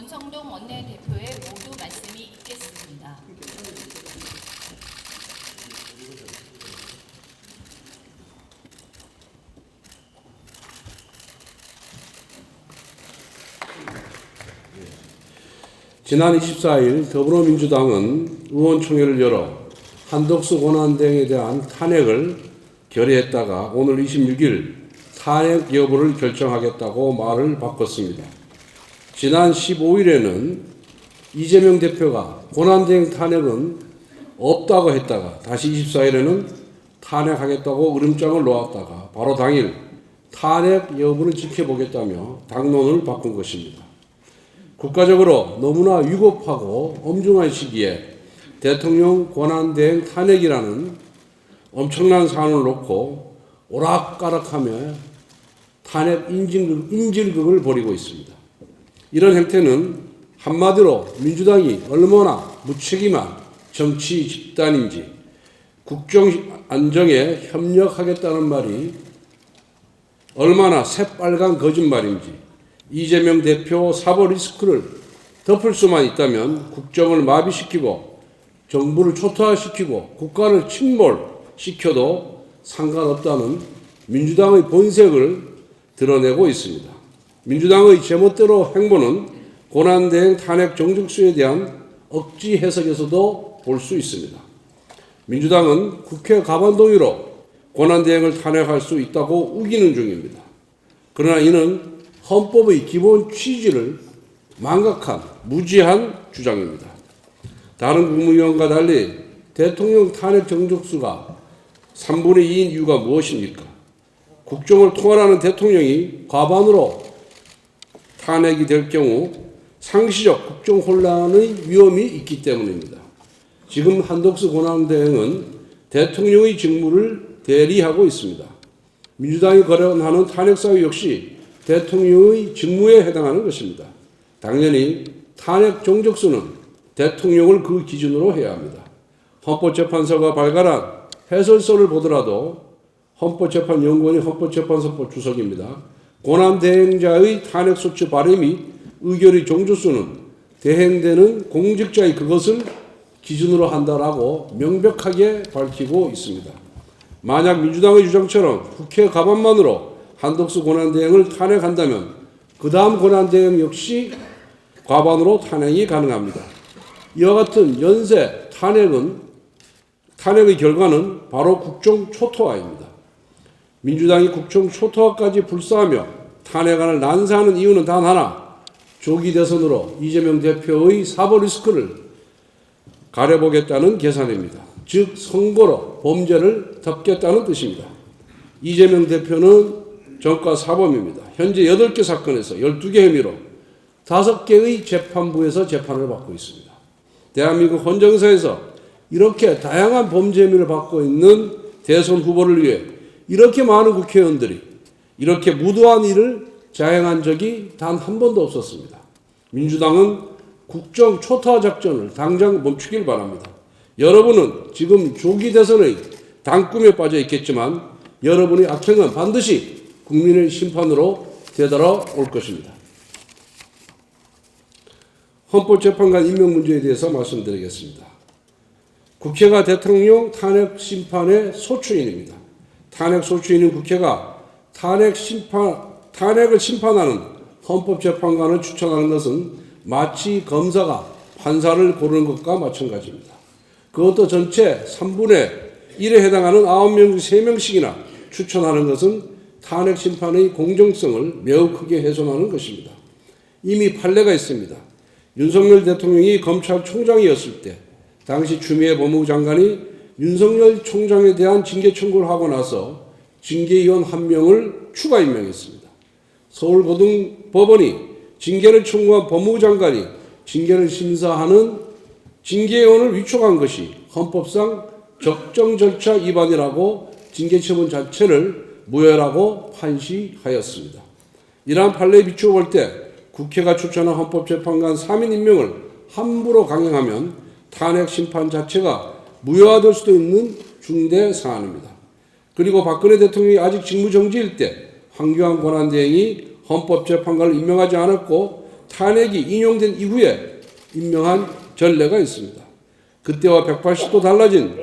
권성동 원내대표의 모두 말씀이 있겠습니다. 지난 24일 더불어민주당은 의원총회를 열어 한덕수 권한대행에 대한 탄핵을 결의했다가 오늘 26일 탄핵 여부를 결정하겠다고 말을 바꿨습니다. 지난 15일에는 이재명 대표가 권한대행 탄핵은 없다고 했다가 다시 24일에는 탄핵하겠다고 으름장을 놓았다가 바로 당일 탄핵 여부를 지켜보겠다며 당론을 바꾼 것입니다. 국가적으로 너무나 위급하고 엄중한 시기에 대통령 권한대행 탄핵이라는 엄청난 사안을 놓고 오락가락하며 탄핵 인질극을 벌이고 있습니다. 이런 행태는 한마디로 민주당이 얼마나 무책임한 정치 집단인지 국정 안정에 협력하겠다는 말이 얼마나 새빨간 거짓말인지 이재명 대표 사법 리스크를 덮을 수만 있다면 국정을 마비시키고 정부를 초토화시키고 국가를 침몰시켜도 상관없다는 민주당의 본색을 드러내고 있습니다. 민주당의 제멋대로 행보는 권한대행 탄핵 정족수에 대한 억지 해석에서도 볼 수 있습니다. 민주당은 국회 가반동의로 권한대행을 탄핵할 수 있다고 우기는 중입니다. 그러나 이는 헌법의 기본 취지를 망각한 무지한 주장입니다. 다른 국무위원과 달리 대통령 탄핵 정족수가 3분의 2인 이유가 무엇입니까? 국정을 통할하는 대통령이 과반으로 탄핵이 될 경우 상시적 국정 혼란의 위험이 있기 때문입니다. 지금 한덕수 권한대행은 대통령의 직무를 대리하고 있습니다. 민주당이 거론하는 탄핵사유 역시 대통령의 직무에 해당하는 것입니다. 당연히 탄핵 정족수는 대통령을 그 기준으로 해야 합니다. 헌법재판소가 발간한 해설서를 보더라도 헌법재판연구원이 헌법재판소법 주석입니다. 권한대행자의 탄핵소추 발의 및 의결의 정족수는 대행되는 공직자의 그것을 기준으로 한다라고 명백하게 밝히고 있습니다. 만약 민주당의 주장처럼 국회 가반만으로 한덕수 권한대행을 탄핵한다면 그 다음 권한대행 역시 과반으로 탄핵이 가능합니다. 이와 같은 연쇄 탄핵의 결과는 바로 국정 초토화입니다. 민주당이 국정 초토화까지 불사하며 탄핵안을 난사하는 이유는 단 하나, 조기 대선으로 이재명 대표의 사법 리스크를 가려보겠다는 계산입니다. 즉 선거로 범죄를 덮겠다는 뜻입니다. 이재명 대표는 전과 사범입니다. 현재 8개 사건에서 12개 혐의로 5개의 재판부에서 재판을 받고 있습니다. 대한민국 헌정사에서 이렇게 다양한 범죄 혐의를 받고 있는 대선 후보를 위해 이렇게 많은 국회의원들이 이렇게 무도한 일을 자행한 적이 단 한 번도 없었습니다. 민주당은 국정 초토화 작전을 당장 멈추길 바랍니다. 여러분은 지금 조기 대선의 단꿈에 빠져 있겠지만 여러분의 악행은 반드시 국민의 심판으로 되돌아올 것입니다. 헌법재판관 임명 문제에 대해서 말씀드리겠습니다. 국회가 대통령 탄핵 심판의 소추인입니다. 탄핵 소추인인 국회가 탄핵을 심판하는 헌법재판관을 추천하는 것은 마치 검사가 판사를 고르는 것과 마찬가지입니다. 그것도 전체 3분의 1에 해당하는 9명 중 3명씩이나 추천하는 것은 탄핵 심판의 공정성을 매우 크게 훼손하는 것입니다. 이미 판례가 있습니다. 윤석열 대통령이 검찰총장이었을 때 당시 추미애 법무부 장관이 윤석열 총장에 대한 징계 청구를 하고 나서 징계위원 1명을 추가 임명했습니다. 서울고등법원이 징계를 청구한 법무부 장관이 징계를 심사하는 징계위원을 위촉한 것이 헌법상 적정 절차 위반이라고 징계 처분 자체를 무효라고 판시하였습니다. 이러한 판례에 비추어 볼 때 국회가 추천한 헌법재판관 3인 임명을 함부로 강행하면 탄핵 심판 자체가 무효화될 수도 있는 중대 사안입니다. 그리고 박근혜 대통령이 아직 직무정지일 때 황교안 권한대행이 헌법재판관을 임명하지 않았고 탄핵이 인용된 이후에 임명한 전례가 있습니다. 그때와 180도 달라진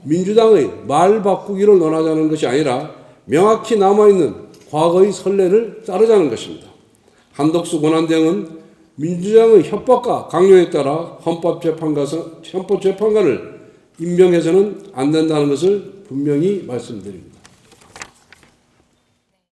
민주당의 말 바꾸기를 논하자는 것이 아니라 명확히 남아있는 과거의 선례를 따르자는 것입니다. 한덕수 권한대행은 민주당의 협박과 강요에 따라 헌법재판관을 임명해서는 안 된다는 것을 분명히 말씀드립니다.